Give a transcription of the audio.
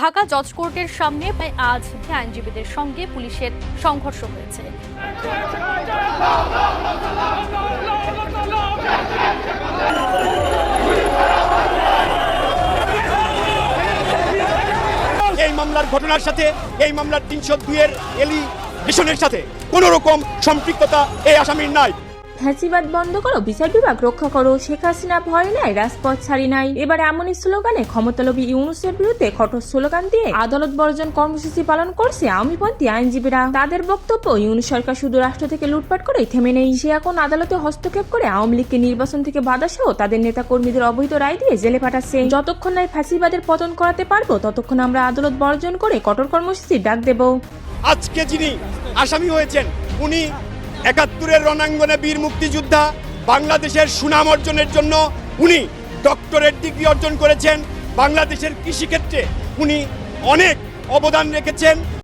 ঢাকা জজ কোর্টের সামনে আজ আইনজীবীদের সঙ্গে পুলিশের সংঘর্ষ হয়েছে। এই মামলার ঘটনার সাথে এই মামলার ৩০২-এর এলিগেশনের সাথে কোনো রকম সম্পৃক্ততা এই আসামির নাই। ফ্যাসিবাদ বন্ধ করো, বিচার বিভাগ রক্ষা করো, শেখ হাসিনা ভয় নাই, রাজপথ ছাড়ি নাই। এবার এমনই স্লোগানে ক্ষমতালোভী ইউনূসের বিরুদ্ধে কঠোর স্লোগান দিয়ে আদালত বর্জন কর্মসূচি পালন করছে আওয়ামীপন্থী আইনজীবীরা। তাদের বক্তব্য, ইউনূস সরকার শুধু রাষ্ট্র থেকে লুটপাট করেই থেমে নেই, সে এখন আদালতে হস্তক্ষেপ করে আওয়ামী লীগকে নির্বাচন থেকে বাধা সহ তাদের নেতা কর্মীদের অবৈধ রায় দিয়ে জেলে পাঠাচ্ছে। যতক্ষণ না ফ্যাসিবাদের পতন করাতে পারবো ততক্ষণ আমরা আদালত বর্জন করে কঠোর কর্মসূচি ডাক দেব। আজকে যিনি আসামি হয়েছেন উনি ৭১-এর রণাঙ্গনে বীর মুক্তিযোদ্ধা, বাংলাদেশের সুনাম অর্জনের জন্য উনি ডক্টরেট ডিগ্রি অর্জন করেছেন, বাংলাদেশের কৃষিক্ষেত্রে উনি অনেক অবদান রেখেছেন।